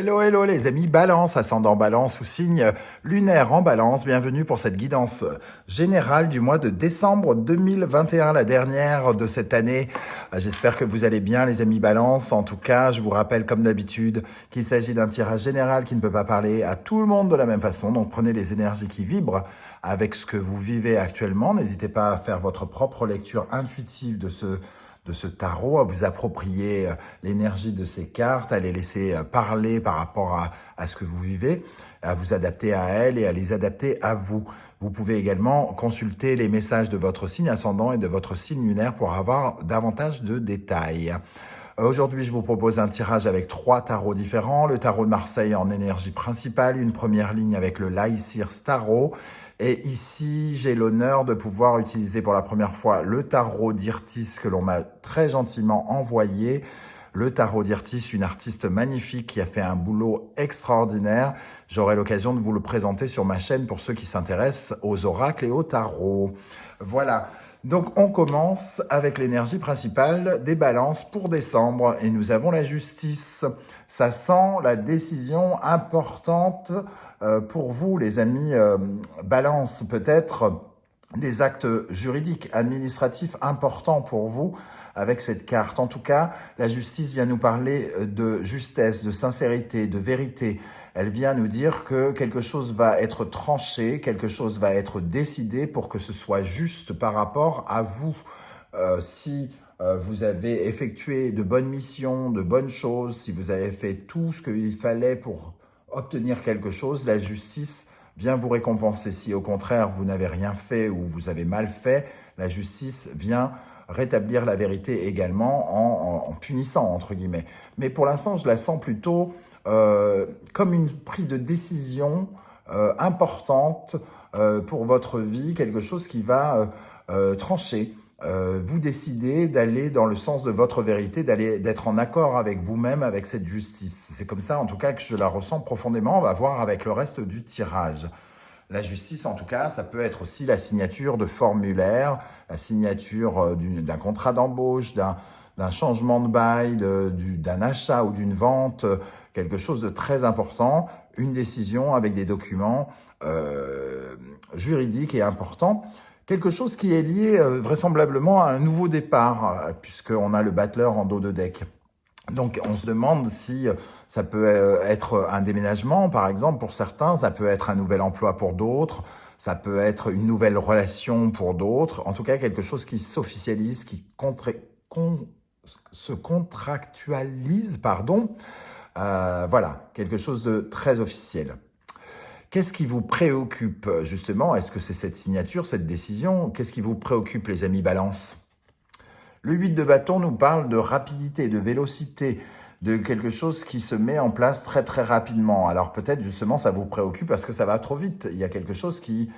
Hello, hello les amis Balance, ascendant Balance ou signe lunaire en Balance. Bienvenue pour cette guidance générale du mois de décembre 2021, la dernière de cette année. J'espère que vous allez bien les amis Balance. En tout cas, je vous rappelle comme d'habitude qu'il s'agit d'un tirage général qui ne peut pas parler à tout le monde de la même façon. Donc prenez les énergies qui vibrent avec ce que vous vivez actuellement. N'hésitez pas à faire votre propre lecture intuitive de ce tarot, à vous approprier l'énergie de ces cartes, à les laisser parler par rapport à ce que vous vivez, à vous adapter à elles et à les adapter à vous. Vous pouvez également consulter les messages de votre signe ascendant et de votre signe lunaire pour avoir davantage de détails. Aujourd'hui, je vous propose un tirage avec 3 tarots différents. Le tarot de Marseille en énergie principale, une première ligne avec le Laïcir Tarot. Et ici, j'ai l'honneur de pouvoir utiliser pour la première fois le tarot d'Irtis que l'on m'a très gentiment envoyé. Le tarot d'Irtis, une artiste magnifique qui a fait un boulot extraordinaire. J'aurai l'occasion de vous le présenter sur ma chaîne pour ceux qui s'intéressent aux oracles et au tarot. Voilà. Donc, on commence avec l'énergie principale des balances pour décembre. Et nous avons la justice. Ça sent la décision importante pour vous, les amis balance. Peut-être des actes juridiques, administratifs importants pour vous avec cette carte. En tout cas, la justice vient nous parler de justesse, de sincérité, de vérité. Elle vient nous dire que quelque chose va être tranché, quelque chose va être décidé pour que ce soit juste par rapport à vous. Si vous avez effectué de bonnes missions, de bonnes choses, si vous avez fait tout ce qu'il fallait pour obtenir quelque chose, la justice vient vous récompenser. Si au contraire, vous n'avez rien fait ou vous avez mal fait, la justice vient rétablir la vérité également en punissant, entre guillemets. Mais pour l'instant, je la sens plutôt comme une prise de décision importante pour votre vie, quelque chose qui va trancher. Vous décidez d'aller dans le sens de votre vérité, d'être en accord avec vous-même, avec cette justice. C'est comme ça, en tout cas, que je la ressens profondément. On va voir avec le reste du tirage. La justice, en tout cas, ça peut être aussi la signature de formulaires, la signature d'un contrat d'embauche, d'un changement de bail, d'un achat ou d'une vente, quelque chose de très important, une décision avec des documents juridiques et importants. Quelque chose qui est lié vraisemblablement à un nouveau départ, puisqu'on a le battleur en dos de deck. Donc, on se demande si ça peut être un déménagement, par exemple, pour certains. Ça peut être un nouvel emploi pour d'autres. Ça peut être une nouvelle relation pour d'autres. En tout cas, quelque chose qui s'officialise, qui se contractualise, pardon. Voilà, quelque chose de très officiel. Qu'est-ce qui vous préoccupe, justement? Est-ce que c'est cette signature, cette décision? Qu'est-ce qui vous préoccupe, les amis Balance? Le 8 de bâton nous parle de rapidité, de vélocité, de quelque chose qui se met en place très très rapidement. Alors peut-être justement ça vous préoccupe parce que ça va trop vite. Il y a quelque chose qui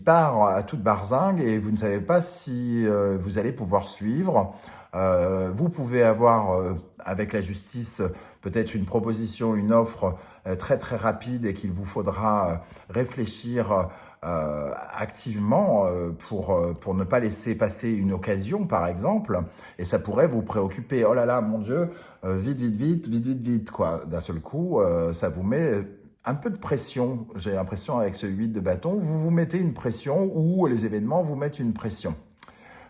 part à toute barzingue et vous ne savez pas si vous allez pouvoir suivre. Vous pouvez avoir avec la justice peut-être une proposition, une offre très très rapide et qu'il vous faudra réfléchir activement pour ne pas laisser passer une occasion, par exemple, et ça pourrait vous préoccuper. Oh là là, mon Dieu, vite, quoi. D'un seul coup, ça vous met un peu de pression. J'ai l'impression avec ce 8 de bâton, vous vous mettez une pression ou les événements vous mettent une pression.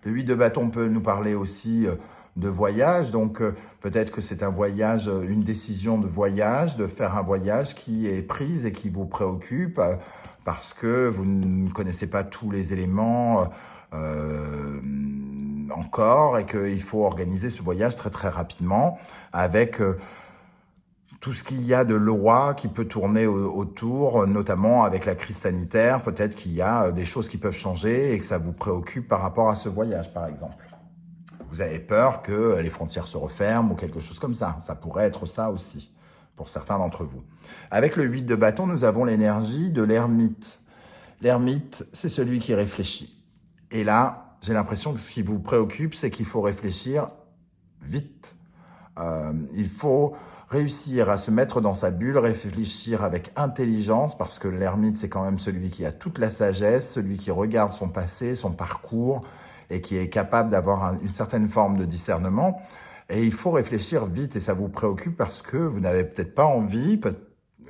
Le 8 de bâton peut nous parler aussi de voyage, donc peut-être que c'est un voyage, une décision de voyage, de faire un voyage qui est prise et qui vous préoccupe parce que vous ne connaissez pas tous les éléments encore et qu'il faut organiser ce voyage très très rapidement avec tout ce qu'il y a de loi qui peut tourner autour, notamment avec la crise sanitaire. Peut-être qu'il y a des choses qui peuvent changer et que ça vous préoccupe par rapport à ce voyage, par exemple. Vous avez peur que les frontières se referment ou quelque chose comme ça. Ça pourrait être ça aussi, pour certains d'entre vous. Avec le 8 de bâton, nous avons l'énergie de l'ermite. L'ermite, c'est celui qui réfléchit. Et là, j'ai l'impression que ce qui vous préoccupe, c'est qu'il faut réfléchir vite. Il faut réussir à se mettre dans sa bulle, réfléchir avec intelligence, parce que l'ermite, c'est quand même celui qui a toute la sagesse, celui qui regarde son passé, son parcours, et qui est capable d'avoir une certaine forme de discernement. Et il faut réfléchir vite et ça vous préoccupe parce que vous n'avez peut-être pas envie,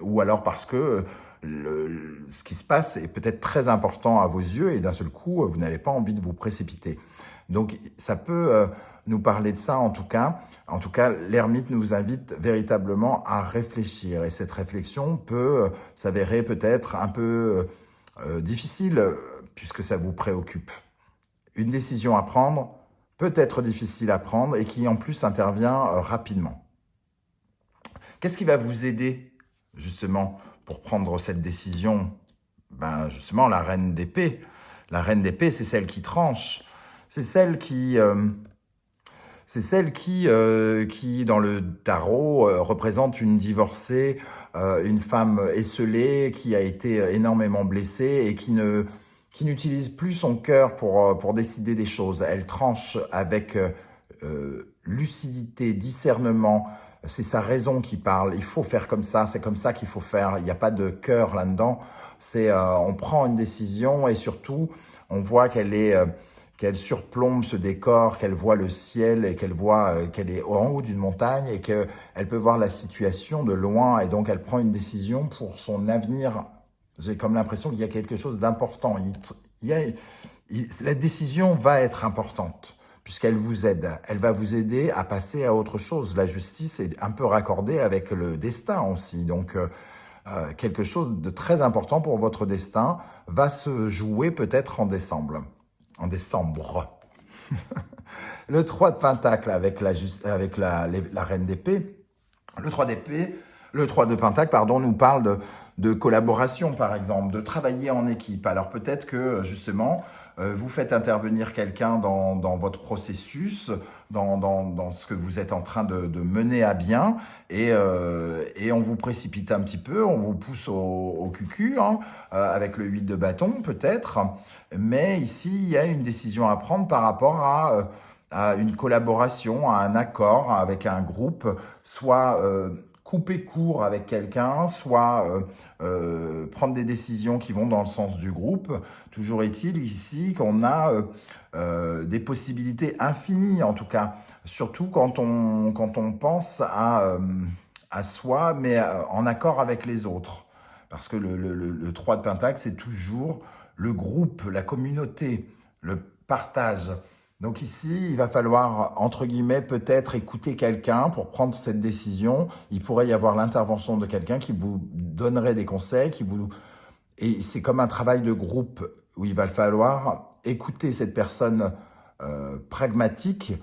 ou alors parce que ce qui se passe est peut-être très important à vos yeux et d'un seul coup, vous n'avez pas envie de vous précipiter. Donc, ça peut nous parler de ça en tout cas. En tout cas, l'ermite nous invite véritablement à réfléchir et cette réflexion peut s'avérer peut-être un peu difficile puisque ça vous préoccupe. Une décision à prendre peut être difficile à prendre et qui en plus intervient rapidement. Qu'est-ce qui va vous aider justement pour prendre cette décision? Ben justement, la reine d'épée. La reine d'épée, c'est celle qui tranche. C'est celle qui, dans le tarot, représente une divorcée, une femme esseulée qui a été énormément blessée et qui n'utilise plus son cœur pour décider des choses. Elle tranche avec lucidité, discernement. C'est sa raison qui parle. Il faut faire comme ça, c'est comme ça qu'il faut faire. Il n'y a pas de cœur là-dedans. On prend une décision et surtout, on voit qu'elle surplombe ce décor, qu'elle voit le ciel et qu'elle voit qu'elle est en haut d'une montagne et qu'elle peut voir la situation de loin et donc elle prend une décision pour son avenir. J'ai comme l'impression qu'il y a quelque chose d'important. La décision va être importante puisqu'elle vous aide. Elle va vous aider à passer à autre chose. La justice est un peu raccordée avec le destin aussi. Donc, quelque chose de très important pour votre destin va se jouer peut-être en décembre. En décembre. Le 3 de Pentacle avec la reine d'épée. Le 3 de Pentacle, pardon, nous parle de collaboration, par exemple, de travailler en équipe. Alors peut-être que, justement, vous faites intervenir quelqu'un dans votre processus, dans ce que vous êtes en train de mener à bien, et on vous précipite un petit peu, on vous pousse au cucu, hein, avec le 8 de bâton, peut-être. Mais ici, il y a une décision à prendre par rapport à une collaboration, à un accord avec un groupe, soit couper court avec quelqu'un, soit prendre des décisions qui vont dans le sens du groupe. Toujours est-il ici qu'on a des possibilités infinies, en tout cas, surtout quand on pense à soi, mais en accord avec les autres. Parce que le 3 de Pentacle, c'est toujours le groupe, la communauté, le partage. Donc ici, il va falloir, entre guillemets, peut-être écouter quelqu'un pour prendre cette décision. Il pourrait y avoir l'intervention de quelqu'un qui vous donnerait des conseils, et c'est comme un travail de groupe où il va falloir écouter cette personne pragmatique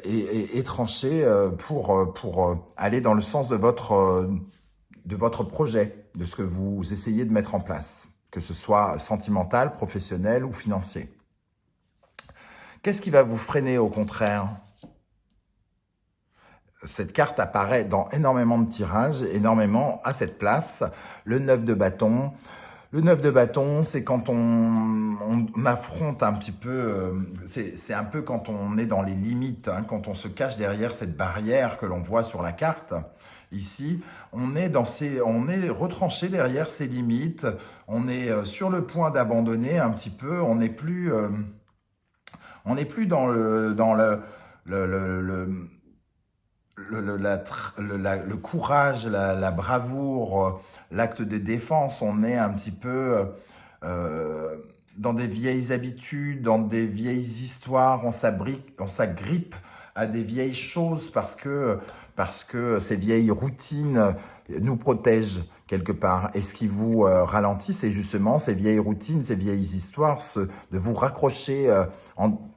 et trancher pour aller dans le sens de votre projet, de ce que vous essayez de mettre en place, que ce soit sentimental, professionnel ou financier. Qu'est-ce qui va vous freiner au contraire? Cette carte apparaît dans énormément de tirages, énormément à cette place. Le 9 de bâton. Le 9 de bâton, c'est quand on affronte un petit peu, c'est un peu quand on est dans les limites, hein, quand on se cache derrière cette barrière que l'on voit sur la carte. Ici, on est retranché derrière ces limites, on est sur le point d'abandonner un petit peu, on n'est plus dans le courage, la bravoure, l'acte de défense. On est un petit peu dans des vieilles habitudes, dans des vieilles histoires. On s'agrippe à des vieilles choses parce que ces vieilles routines nous protègent quelque part. Et ce qui vous ralentit, c'est justement ces vieilles routines, ces vieilles histoires, de vous raccrocher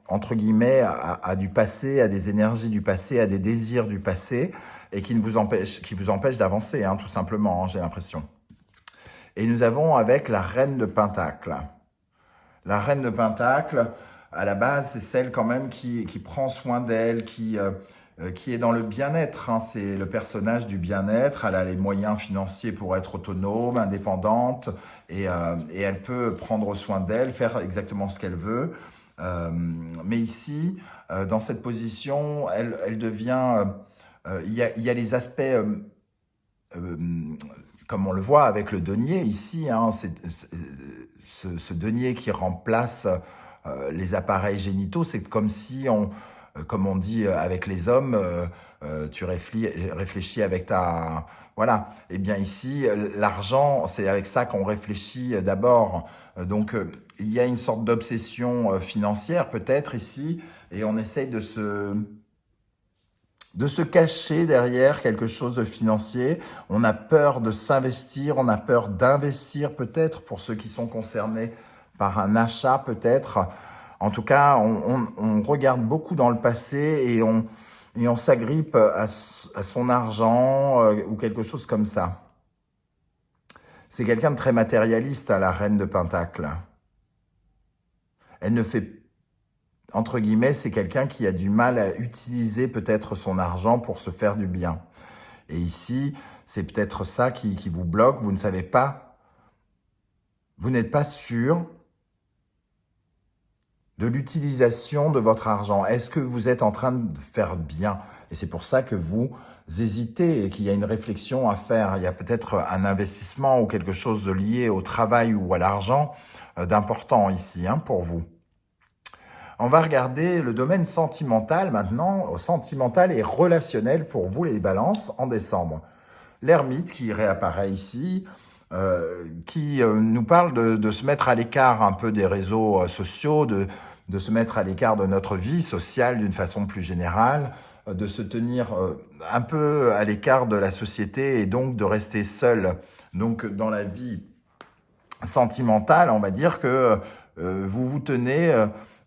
entre guillemets à du passé, à des énergies du passé, à des désirs du passé, et qui vous empêchent d'avancer, hein, tout simplement, hein, j'ai l'impression. Et nous avons avec la reine de Pentacle. La reine de Pentacle, à la base, c'est celle quand même qui prend soin d'elle, qui est dans le bien-être, hein. C'est le personnage du bien-être. Elle a les moyens financiers pour être autonome, indépendante, et elle peut prendre soin d'elle, faire exactement ce qu'elle veut. Mais ici, dans cette position, elle devient... il y a les aspects, comme on le voit avec le denier ici, hein, ce denier qui remplace les appareils génitaux. C'est comme si comme on dit avec les hommes, tu réfléchis avec ta... Voilà. Eh bien ici, l'argent, c'est avec ça qu'on réfléchit d'abord. Donc, il y a une sorte d'obsession financière peut-être ici, et on essaye de se cacher derrière quelque chose de financier. On a peur de s'investir, on a peur d'investir peut-être pour ceux qui sont concernés par un achat peut-être. En tout cas, on regarde beaucoup dans le passé et on s'agrippe à son argent ou quelque chose comme ça. C'est quelqu'un de très matérialiste, à la reine de Pentacle. Elle ne fait entre guillemets, c'est quelqu'un qui a du mal à utiliser peut-être son argent pour se faire du bien. Et ici, c'est peut-être ça qui vous bloque, vous ne savez pas, vous n'êtes pas sûr de l'utilisation de votre argent. Est-ce que vous êtes en train de faire bien? Et c'est pour ça que vous hésitez et qu'il y a une réflexion à faire. Il y a peut-être un investissement ou quelque chose de lié au travail ou à l'argent d'important ici pour vous. On va regarder le domaine sentimental maintenant, sentimental et relationnel pour vous les balances en décembre. L'ermite qui réapparaît ici, qui nous parle de se mettre à l'écart un peu des réseaux sociaux, de se mettre à l'écart de notre vie sociale d'une façon plus générale, de se tenir un peu à l'écart de la société et donc de rester seul. Donc dans la vie sentimentale, on va dire que vous vous tenez...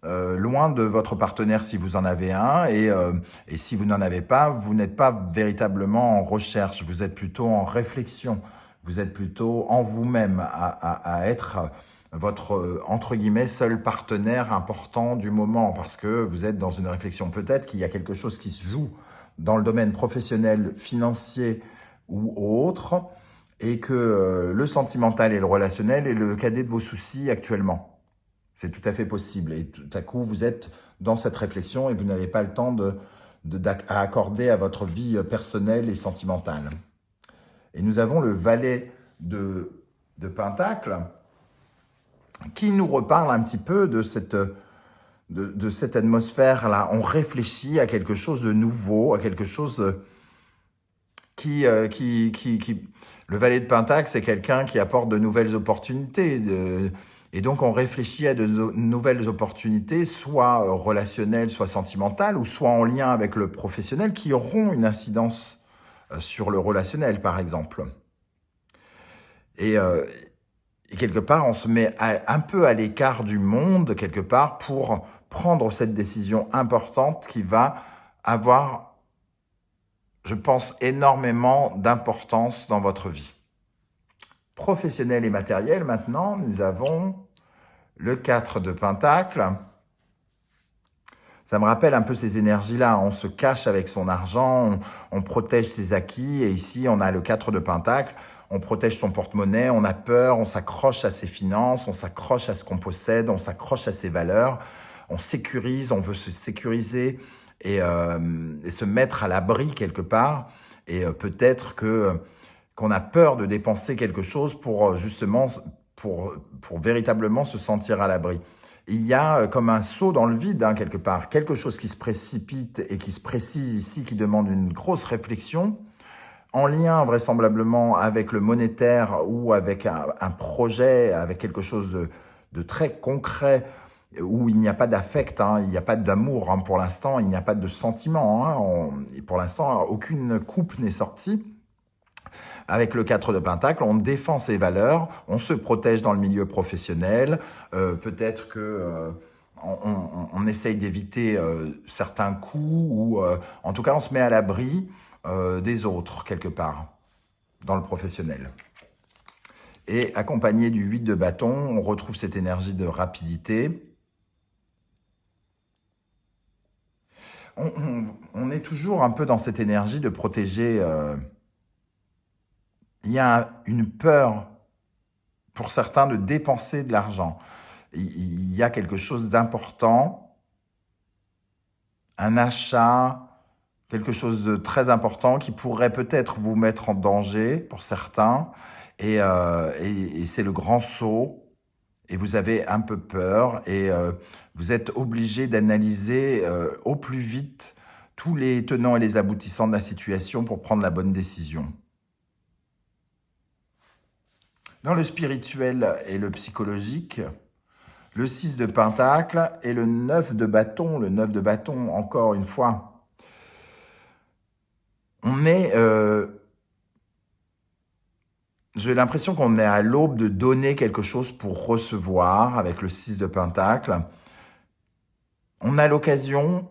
loin de votre partenaire si vous en avez un, et si vous n'en avez pas, vous n'êtes pas véritablement en recherche, vous êtes plutôt en réflexion, vous êtes plutôt en vous-même à être votre, entre guillemets, seul partenaire important du moment, parce que vous êtes dans une réflexion. Peut-être qu'il y a quelque chose qui se joue dans le domaine professionnel, financier ou autre, et que le sentimental et le relationnel est le cadet de vos soucis actuellement. C'est tout à fait possible. Et tout à coup, vous êtes dans cette réflexion et vous n'avez pas le temps à accorder à votre vie personnelle et sentimentale. Et nous avons le valet de Pentacle qui nous reparle un petit peu de cette atmosphère-là. On réfléchit à quelque chose de nouveau, à quelque chose le valet de Pentacle, c'est quelqu'un qui apporte de nouvelles opportunités, et donc, on réfléchit à de nouvelles opportunités, soit relationnelles, soit sentimentales, ou soit en lien avec le professionnel, qui auront une incidence sur le relationnel, par exemple. Et quelque part, on se met un peu à l'écart du monde, quelque part, pour prendre cette décision importante qui va avoir, je pense, énormément d'importance dans votre vie. Professionnel et matériel, maintenant, nous avons le 4 de Pentacle. Ça me rappelle un peu ces énergies-là. On se cache avec son argent, on protège ses acquis. Et ici, on a le 4 de Pentacle. On protège son porte-monnaie, on a peur, on s'accroche à ses finances, on s'accroche à ce qu'on possède, on s'accroche à ses valeurs. On sécurise, on veut se sécuriser et se mettre à l'abri quelque part. Et peut-être qu'on a peur de dépenser quelque chose pour justement, pour véritablement se sentir à l'abri. Il y a comme un saut dans le vide, quelque part, quelque chose qui se précipite et qui se précise ici, qui demande une grosse réflexion, en lien vraisemblablement avec le monétaire ou avec un projet, avec quelque chose de très concret, où il n'y a pas d'affect, il n'y a pas d'amour pour l'instant, il n'y a pas de sentiment. Pour l'instant, aucune coupe n'est sortie. Avec le 4 de Pentacle, on défend ses valeurs, on se protège dans le milieu professionnel, peut-être que on essaye d'éviter certains coups, ou en tout cas on se met à l'abri des autres quelque part dans le professionnel. Et accompagné du 8 de bâton, on retrouve cette énergie de rapidité. On est toujours un peu dans cette énergie de protéger... il y a une peur pour certains de dépenser de l'argent. Il y a quelque chose d'important, un achat, quelque chose de très important qui pourrait peut-être vous mettre en danger pour certains. Et c'est le grand saut. et vous avez un peu peur et vous êtes obligé d'analyser au plus vite tous les tenants et les aboutissants de la situation pour prendre la bonne décision. Dans le spirituel et le psychologique, le 6 de Pentacle et le 9 de bâton. Le 9 de bâton, encore une fois, on est... j'ai l'impression qu'on est à l'aube de donner quelque chose pour recevoir avec le 6 de Pentacle. On a l'occasion,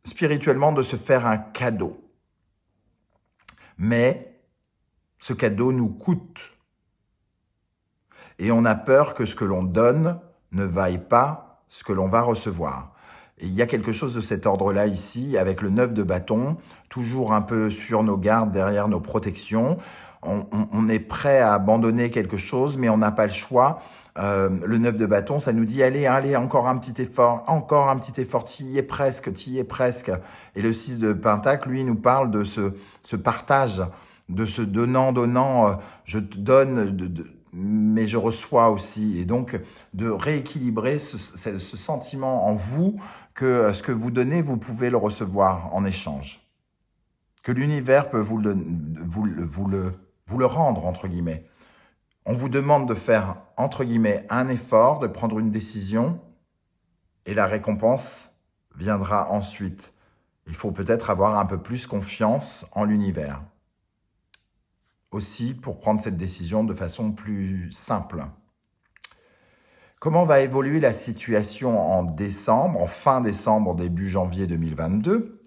spirituellement, de se faire un cadeau. Mais ce cadeau nous coûte. Et on a peur que ce que l'on donne ne vaille pas ce que l'on va recevoir. Et il y a quelque chose de cet ordre-là ici, avec le 9 de bâton, toujours un peu sur nos gardes, derrière nos protections. On est prêt à abandonner quelque chose, mais on n'a pas le choix. Le 9 de bâton, ça nous dit, allez, encore un petit effort, t'y y es presque. Et le 6 de pentacle, lui, nous parle de ce partage, de ce donnant, je te donne, mais je reçois aussi. Et donc, de rééquilibrer ce sentiment en vous que ce que vous donnez, vous pouvez le recevoir en échange. Que l'univers peut vous le rendre, entre guillemets. On vous demande de faire, entre guillemets, un effort, de prendre une décision, et la récompense viendra ensuite. Il faut peut-être avoir un peu plus confiance en l'univers. Aussi pour prendre cette décision de façon plus simple. Comment va évoluer la situation en décembre, en fin décembre, début janvier 2022 ?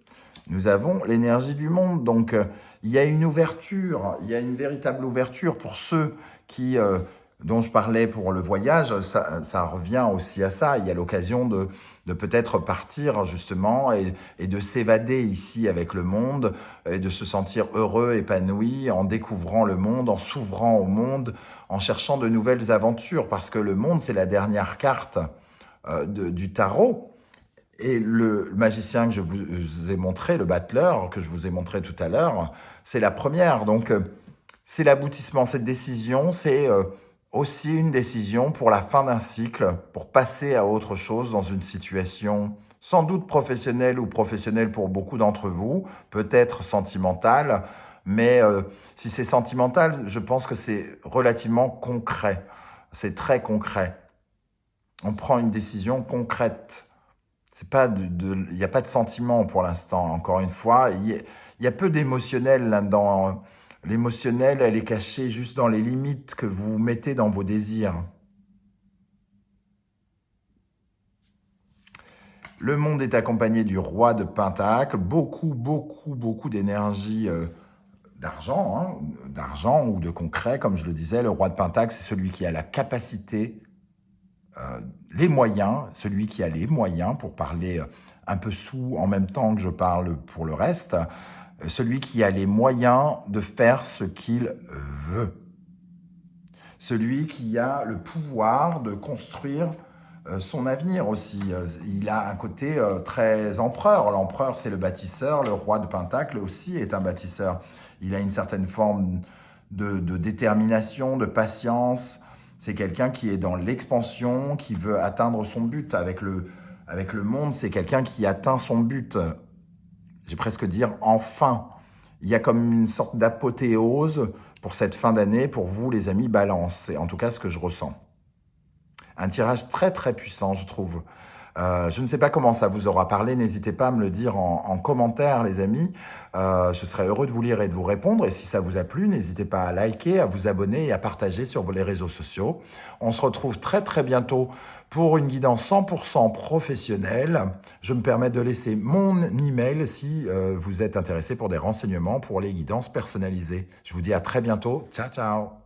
Nous avons l'énergie du monde, donc il y a une ouverture, il y a une véritable ouverture pour ceux qui, dont je parlais pour le voyage, ça revient aussi à ça. Il y a l'occasion de peut-être partir justement et de s'évader ici avec le monde et de se sentir heureux, épanoui en découvrant le monde, en s'ouvrant au monde, en cherchant de nouvelles aventures parce que le monde, c'est la dernière carte du tarot. Et le magicien que je vous ai montré, le battleur que je vous ai montré tout à l'heure, c'est la première. Donc, c'est l'aboutissement. Cette décision, c'est aussi une décision pour la fin d'un cycle, pour passer à autre chose dans une situation sans doute professionnelle ou professionnelle pour beaucoup d'entre vous, peut-être sentimentale, mais si c'est sentimental, je pense que c'est relativement concret. C'est très concret. On prend une décision concrète. C'est pas il n'y a pas de sentiment pour l'instant. Encore une fois, il y a peu d'émotionnel là-dedans. L'émotionnel, elle est cachée juste dans les limites que vous mettez dans vos désirs. Le monde est accompagné du roi de Pentacle. Beaucoup d'énergie d'argent ou de concret, comme je le disais. Le roi de Pentacle, c'est celui qui a la capacité, les moyens, celui qui a les moyens, pour parler un peu sous en même temps que je parle pour le reste, celui qui a les moyens de faire ce qu'il veut. Celui qui a le pouvoir de construire son avenir aussi. Il a un côté très empereur. L'empereur, c'est le bâtisseur. Le roi de Pentacle aussi est un bâtisseur. Il a une certaine forme de détermination, de patience. C'est quelqu'un qui est dans l'expansion, qui veut atteindre son but. Avec le monde, c'est quelqu'un qui atteint son but. J'ai presque dire enfin. Il y a comme une sorte d'apothéose pour cette fin d'année, pour vous les amis Balance. C'est en tout cas ce que je ressens. Un tirage très puissant, je trouve. Je ne sais pas comment ça vous aura parlé, n'hésitez pas à me le dire en commentaire, les amis. Je serai heureux de vous lire et de vous répondre. Et si ça vous a plu, n'hésitez pas à liker, à vous abonner et à partager sur les réseaux sociaux. On se retrouve très bientôt pour une guidance 100% professionnelle. Je me permets de laisser mon email si vous êtes intéressé pour des renseignements pour les guidances personnalisées. Je vous dis à très bientôt. Ciao.